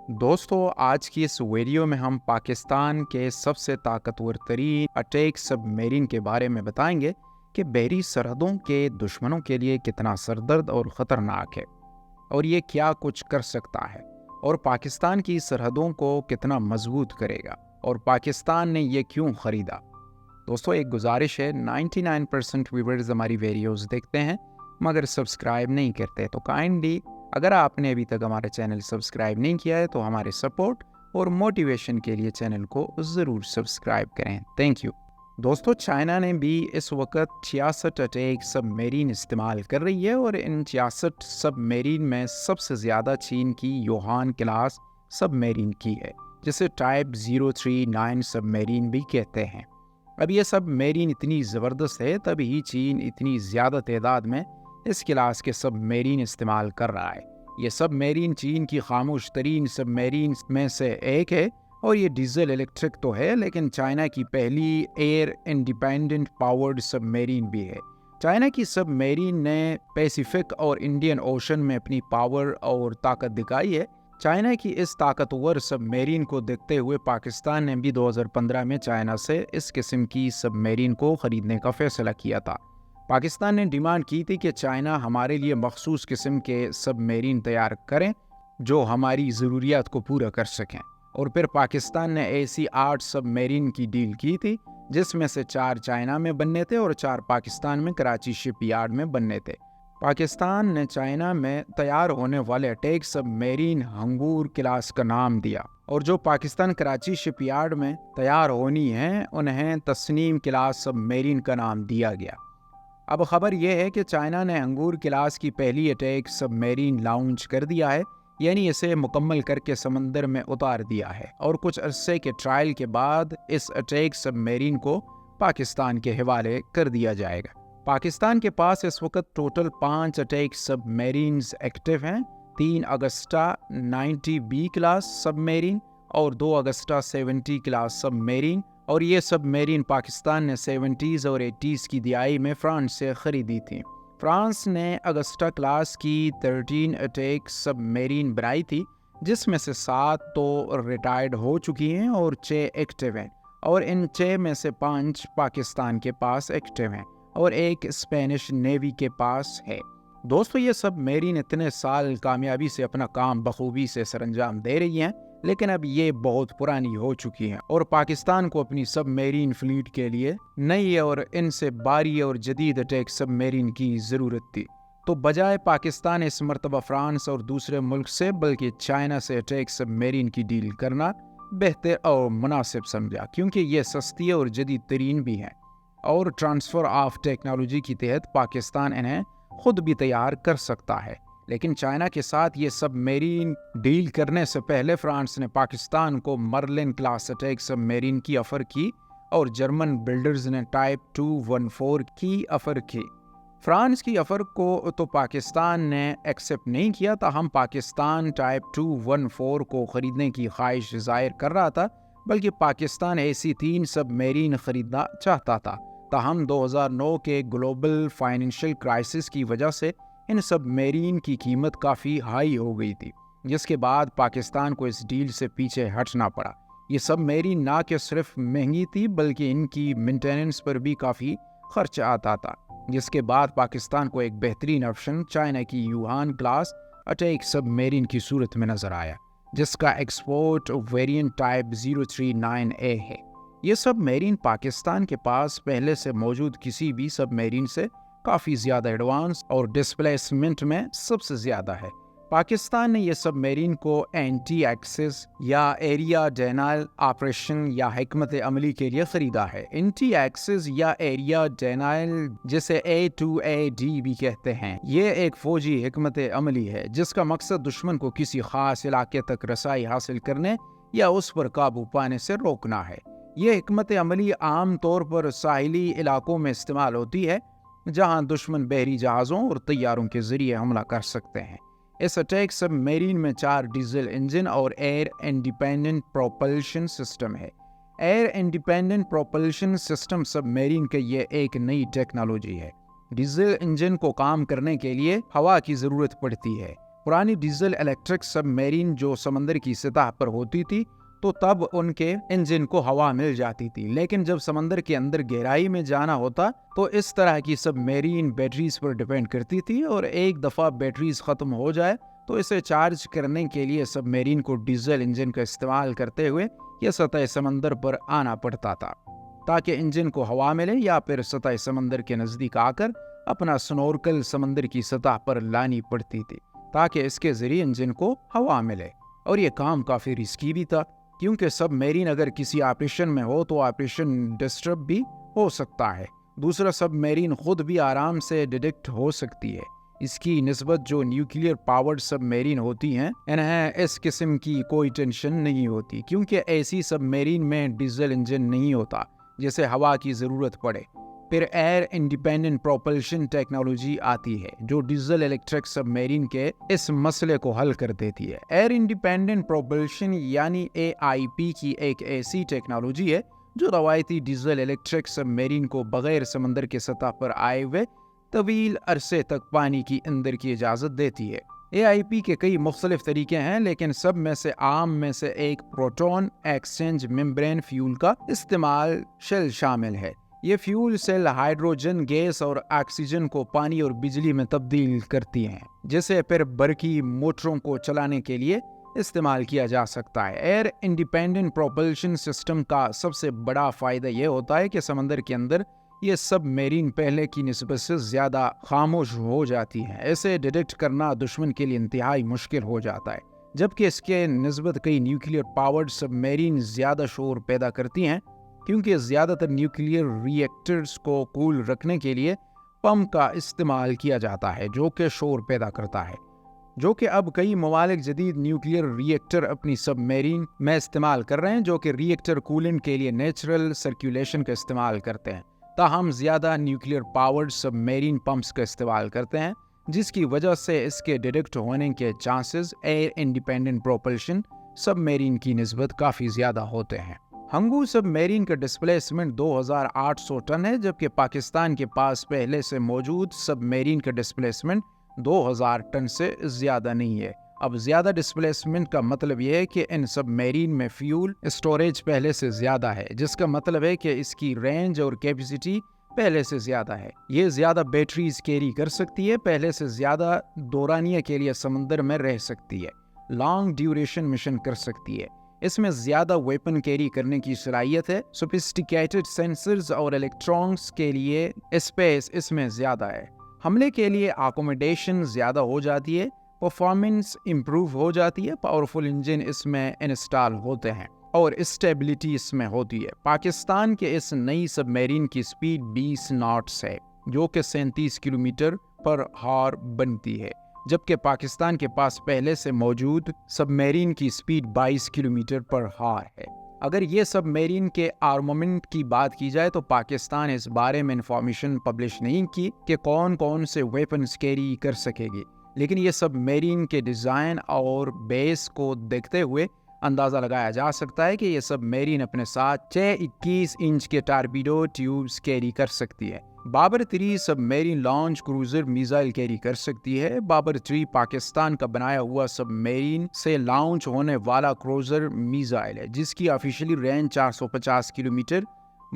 दोस्तों, आज की इस वीडियो में हम पाकिस्तान के सबसे ताकतवर तरीन अटैक सबमरीन के बारे में बताएंगे कि बहरी सरहदों के दुश्मनों के लिए कितना सरदर्द और ख़तरनाक है और ये क्या कुछ कर सकता है और पाकिस्तान की सरहदों को कितना मजबूत करेगा और पाकिस्तान ने ये क्यों ख़रीदा। दोस्तों, एक गुजारिश है, 99% व्यूअर्स हमारी वीडियोस देखते हैं मगर सब्सक्राइब नहीं करते, तो काइंडली अगर आपने अभी तक हमारा चैनल सब्सक्राइब नहीं किया है तो हमारे सपोर्ट और मोटिवेशन के लिए चैनल को ज़रूर सब्सक्राइब करें। Thank you. दोस्तों, चाइना ने भी इस वक्त 66 अटैक सबमरीन इस्तेमाल कर रही है और इन 66 सबमरीन में सबसे ज़्यादा चीन की युहान क्लास सबमरीन की है, जिसे टाइप 039 सबमरीन भी कहते हैं। अब ये सबमरीन इतनी ज़बरदस्त है तभी चीन इतनी ज़्यादा तादाद में इस क्लास के सबमरीन इस्तेमाल कर रहा है। ये सबमरीन चीन की खामोश तरीन सबमरीन में से एक है और ये डीजल इलेक्ट्रिक तो है, लेकिन चाइना की पहली एयर इंडिपेंडेंट पावर्ड सबमरीन भी है। चाइना की सबमरीन ने पैसिफिक और इंडियन ओशन में अपनी पावर और ताकत दिखाई है। चाइना की इस ताकतवर सबमरीन को देखते हुए पाकिस्तान ने भी 2015 में चाइना से इस किस्म की सबमरीन को ख़रीदने का फैसला किया था। पाकिस्तान ने डिमांड की थी कि चाइना हमारे लिए मखसूस किस्म के सबमरीन तैयार करें जो हमारी ज़रूरियात को पूरा कर सकें, और फिर पाकिस्तान ने ऐसी 8 सबमरीन की डील की थी जिसमें से 4 चाइना में बनने थे और 4 पाकिस्तान में कराची शिपयार्ड में बनने थे। पाकिस्तान ने चाइना में तैयार होने वाले अटैक सबमरीन हंगूर क्लास का नाम दिया और जो पाकिस्तान कराची शिपयार्ड में तैयार होनी है उन्हें तस्नीम क्लास सबमरीन का नाम दिया गया। अब खबर यह है कि चाइना ने अंगूर क्लास की पहली अटैक सबमरीन लॉन्च कर दिया है, यानी इसे मुकम्मल करके समंदर में उतार दिया है और कुछ अरसे के ट्रायल के बाद इस अटैक सबमरीन को पाकिस्तान के हवाले कर दिया जाएगा। पाकिस्तान के पास इस वक्त टोटल 5 अटैक सबमरीन्स एक्टिव हैं। 3 अगस्टा 90B क्लास सबमरीन और 2 अगस्टा 70 क्लास सबमरीन, और ये सबमरीन पाकिस्तान ने 70s और 80s की दिहाई में फ्रांस से ख़रीदी थी। फ्रांस ने अगस्टा क्लास की 13 अटैक सबमरीन बनाई थी, जिसमें से 7 तो रिटायर्ड हो चुकी हैं और 6 एक्टिव हैं, और इन 6 में से 5 पाकिस्तान के पास एक्टिव हैं और एक स्पेनिश नेवी के पास है। दोस्तों, ये सबमरीन इतने साल कामयाबी से अपना काम बखूबी से सरअंजाम दे रही हैं, लेकिन अब ये बहुत पुरानी हो चुकी हैं और पाकिस्तान को अपनी सबमरीन फ्लीट के लिए नई और इनसे भारी और जदीद अटैक सबमरीन की ज़रूरत थी। तो बजाय पाकिस्तान इस मरतबा फ्रांस और दूसरे मुल्क से बल्कि चाइना से अटैक सबमरीन की डील करना बेहतर और मुनासिब समझा, क्योंकि ये सस्ती और जदीद तरीन भी हैं और ट्रांसफ़र ऑफ टेक्नोलॉजी के तहत पाकिस्तान इन्हें खुद भी तैयार कर सकता है। लेकिन चाइना के साथ ये सबमरीन डील करने से पहले फ्रांस ने पाकिस्तान को मर्लिन क्लास अटैक सबमरीन की ऑफ़र की और जर्मन बिल्डर्स ने टाइप 214 की ऑफ़र की। फ्रांस की ऑफ़र को तो पाकिस्तान ने एक्सेप्ट नहीं किया था। हम पाकिस्तान टाइप 214 को ख़रीदने की ख्वाहिश ज़ाहिर कर रहा था, बल्कि पाकिस्तान ऐसी 3 सबमरीन ख़रीदना चाहता था। ताहम 2009 के ग्लोबल फाइनेंशियल क्राइसिस की वजह से इन सबमरीन की कीमत काफ़ी हाई हो गई थी, जिसके बाद पाकिस्तान को इस डील से पीछे हटना पड़ा। ये सबमरीन ना कि सिर्फ महंगी थी बल्कि इनकी मेंटेनेंस पर भी काफ़ी खर्च आता था, जिसके बाद पाकिस्तान को एक बेहतरीन ऑप्शन चाइना की युहान क्लास अटैक सबमरीन की सूरत में नज़र आया, जिसका एक्सपोर्ट वेरिएंट टाइप 039A है। ये सबमरीन पाकिस्तान के पास पहले से मौजूद किसी भी सबमरीन से काफ़ी ज़्यादा एडवांस और डिस्प्लेसमेंट में सबसे ज़्यादा है। पाकिस्तान ने यह सबमरीन को एंटी एक्सेस या एरिया डेनाइल ऑपरेशन या हिकमत अमली के लिए ख़रीदा है। एंटी एक्सेस या एरिया डेनाइल, जिसे A2AD भी कहते हैं, ये एक फ़ौजी हिकमत अमली है जिसका मकसद दुश्मन को किसी ख़ास इलाके तक रसाई हासिल करने या उस पर काबू पाने से रोकना है। ये हिकमत अमली आम तौर पर साहिली इलाकों में इस्तेमाल होती है जहां दुश्मन बहरी जहाज़ों और तैयारों के ज़रिए हमला कर सकते हैं। इस अटैक सबमरीन में 4 डीजल इंजन और एयर इंडिपेंडेंट प्रोपल्शन सिस्टम है। Air independent propulsion system submarine के ये एक नई टेक्नोलॉजी है। डीजल इंजन को काम करने के लिए हवा की ज़रूरत पड़ती है, पुरानी डीजल इलेक्ट्रिक सबमरीन जो समंदर की सतह पर होती थी तो तब उनके इंजन को हवा मिल जाती थी, लेकिन जब समंदर के अंदर गहराई में जाना होता तो इस तरह की सबमरीन बैटरीज पर डिपेंड करती थी, और एक दफ़ा बैटरीज ख़त्म हो जाए तो इसे चार्ज करने के लिए सबमरीन को डीजल इंजन का इस्तेमाल करते हुए यह सतह समंदर पर आना पड़ता था ताकि इंजन को हवा मिले, या फिर सतह समंदर के नज़दीक आकर अपना स्नॉर्कल समंदर की सतह पर लानी पड़ती थी ताकि इसके ज़रिए इंजन को हवा मिले। और ये काम काफ़ी रिस्की भी था क्योंकि सबमरीन अगर किसी ऑपरेशन में हो तो ऑपरेशन डिस्टर्ब भी हो सकता है। दूसरा, सबमरीन खुद भी आराम से डिटेक्ट हो सकती है। इसकी निस्बत जो न्यूक्लियर पावर्ड सबमरीन होती हैं इन्हें इस किस्म की कोई टेंशन नहीं होती क्योंकि ऐसी सबमरीन में डीजल इंजन नहीं होता जिसे हवा की ज़रूरत पड़े। फिर एयर इंडिपेंडेंट प्रोपल्शन टेक्नोलॉजी आती है जो डीजल इलेक्ट्रिक सबमरीन के इस मसले को हल कर देती है। एयर इंडिपेंडेंट प्रोपल्शन यानी AIP की एक ऐसी टेक्नोलॉजी है जो रवायती डीजल इलेक्ट्रिक सबमरीन को बगैर समंदर के सतह पर आए हुए तवील अरसे तक पानी की अंदर की इजाज़त देती है। AIP के कई मुख्तलिफ तरीके हैं, लेकिन सब में से आम में से एक प्रोटॉन एक्सचेंज मेम्ब्रेन फ्यूल का इस्तेमाल शामिल है। ये फ्यूल सेल हाइड्रोजन गैस और ऑक्सीजन को पानी और बिजली में तब्दील करती हैं, जिसे फिर बरकी मोटरों को चलाने के लिए इस्तेमाल किया जा सकता है। एयर इंडिपेंडेंट प्रोपल्शन सिस्टम का सबसे बड़ा फ़ायदा ये होता है कि समंदर के अंदर ये सबमरीन पहले की निस्बत से ज़्यादा खामोश हो जाती हैं। इसे डिटेक्ट करना दुश्मन के लिए इंतहाई मुश्किल हो जाता है, जबकि इसके निस्बत कई न्यूक्लियर पावर्ड सबमरीन ज़्यादा शोर पैदा करती हैं क्योंकि ज़्यादातर न्यूक्लियर रिएक्टर्स को कूल रखने के लिए पंप का इस्तेमाल किया जाता है जो कि शोर पैदा करता है, जो कि अब कई ममालिक जदीद न्यूक्लियर रिएक्टर अपनी सबमरीन में इस्तेमाल कर रहे हैं, जो कि रिएक्टर कूलिंग के लिए नेचुरल सर्कुलेशन का इस्तेमाल करते हैं। ताहम ज़्यादा न्यूक्लियर पावर्ड सबमरीन पंप्स का इस्तेमाल करते हैं, जिसकी वजह से इसके डिटेक्ट होने के chances air independent propulsion submarine की निस्बत काफ़ी ज़्यादा होते हैं। हंगू सबमरीन का डिस्प्लेसमेंट 2800 टन है, जबकि पाकिस्तान के पास पहले से मौजूद सबमरीन का डिस्प्लेसमेंट 2000 टन से ज़्यादा नहीं है। अब ज़्यादा डिस्प्लेसमेंट का मतलब यह है कि इन सबमरीन में फ्यूल स्टोरेज पहले से ज़्यादा है, जिसका मतलब है कि इसकी रेंज और कैपेसिटी पहले से ज़्यादा है। ये ज़्यादा बैटरीज कैरी कर सकती है, पहले से ज़्यादा दौरानिया के लिए समंदर में रह सकती है, लॉन्ग ड्यूरेशन मिशन कर सकती है। इसमें ज़्यादा वेपन कैरी करने की सलाहियत है। सोफिस्टिकेटेड सेंसर्स और इलेक्ट्रॉनिक्स के लिए स्पेस इसमें ज़्यादा है। हमले के लिए अकोमोडेशन ज़्यादा हो जाती है, परफॉर्मेंस इम्प्रूव हो जाती है, पावरफुल इंजन इसमें इंस्टॉल होते हैं और स्टेबिलिटी इसमें होती है। पाकिस्तान के इस नई सबमरीन की स्पीड 20 नॉट्स है, जो कि 37 किलोमीटर पर हॉर बनती है, जबकि पाकिस्तान के पास पहले से मौजूद सबमरीन की स्पीड 22 किलोमीटर पर हॉर है। अगर ये सबमरीन के आर्मामेंट की बात की जाए तो पाकिस्तान इस बारे में इंफॉर्मेशन पब्लिश नहीं की कि कौन कौन से वेपन्स कैरी कर सकेगी, लेकिन ये सबमरीन के डिज़ाइन और बेस को देखते हुए अंदाज़ा लगाया जा सकता है कि ये सबमरीन अपने साथ 6-21 इंच के टारपीडो ट्यूब्स कैरी कर सकती है। Babur 3 submarine launch cruiser missile carry कर सकती है। बाबर 3 पाकिस्तान का बनाया हुआ सबमरीन से लॉन्च होने वाला क्रूजर मिसाइल है, जिसकी ऑफिशियली रेंज 450 किलोमीटर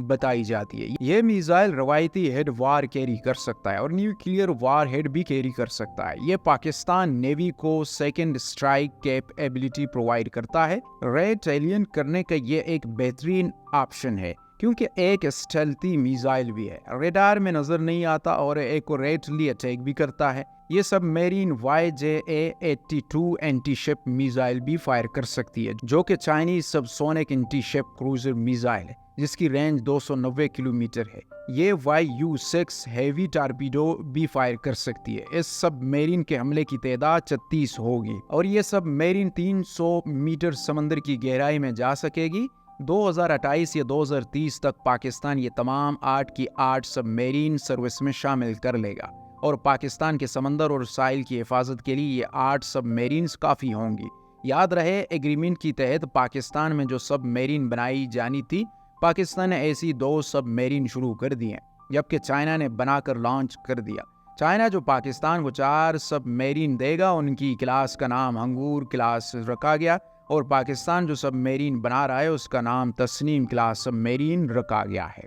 बताई जाती है। ये मिसाइल रवायती हेड वार कैरी कर सकता है और न्यूक्लियर वार हेड भी कैरी कर सकता है। ये पाकिस्तान नेवी को सेकंड स्ट्राइक कैपेबिलिटी प्रोवाइड करता है। रेटेलियन करने का ये एक बेहतरीन ऑप्शन है क्योंकि एक स्टेल्थी मिसाइल भी है, रेडार में नजर नहीं आता और एक्यूरेटली अटैक भी करता है। ये submarine YJA-82 anti ship missile भी फायर कर सकती है, जो कि Chinese subsonic anti ship cruiser missile है, जिसकी रेंज 290 किलोमीटर है। ये YU-6 हैवी टारपीडो भी फायर कर सकती है। इस सबमरीन के हमले की तादाद 36 होगी और ये सबमरीन 300 मीटर समंदर की गहराई में जा सकेगी। 2028 या 2030 तक पाकिस्तान ये तमाम 8 की 8 सबमरीन सर्विस में शामिल कर लेगा और पाकिस्तान के समंदर और साहिल की हिफाजत के लिए ये 8 सबमरीन्स काफ़ी होंगी। याद रहे, एग्रीमेंट की तहत पाकिस्तान में जो सबमरीन बनाई जानी थी, पाकिस्तान ने ऐसी 2 सबमरीन शुरू कर दी हैं, जबकि चाइना ने बनाकर लॉन्च कर दिया। चाइना जो पाकिस्तान को 4 सब मेरीन देगा, उनकी क्लास का नाम अंगूर क्लास रखा गया, और पाकिस्तान जो सब मेरीन बना रहा है उसका नाम तस्नीम क्लास सब मेरीन रखा गया है।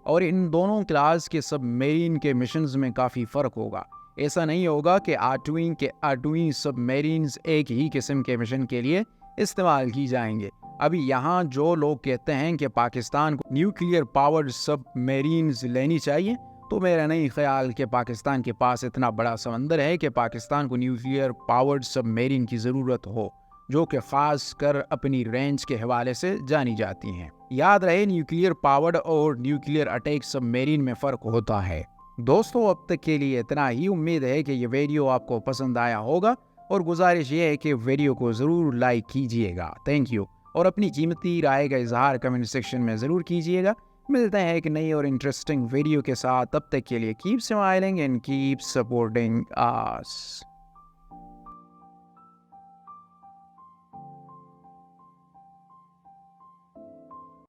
और इन दोनों क्लास के सब मेरीन के मिशंस में काफ़ी फ़र्क होगा। ऐसा नहीं होगा कि आठवीं सब मेरीन्स एक ही किस्म के मिशन के लिए इस्तेमाल की जाएंगे। अभी यहाँ जो लोग कहते हैं कि पाकिस्तान को न्यूक्लियर पावर्ड सब मेरीन्स लेनी चाहिए, तो मेरा नहीं ख्याल कि पाकिस्तान के पास इतना बड़ा समंदर है कि पाकिस्तान को न्यूक्लियर पावर्ड सब मेरीन की ज़रूरत हो, जो कि ख़ास कर अपनी रेंज के हवाले से जानी जाती हैं। याद रहे, न्यूक्लियर पावर्ड और न्यूक्लियर अटैक सब मेरीन में फ़र्क होता है। दोस्तों, अब तक के लिए इतना ही। उम्मीद है कि ये वीडियो आपको पसंद आया होगा, और गुजारिश ये है कि वीडियो को ज़रूर लाइक कीजिएगा। Thank you. और अपनी कीमती राय का इजहार कमेंट सेक्शन में ज़रूर कीजिएगा। मिलते हैं एक नई और इंटरेस्टिंग वीडियो के साथ। तब तक के लिए keep smiling and keep supporting us.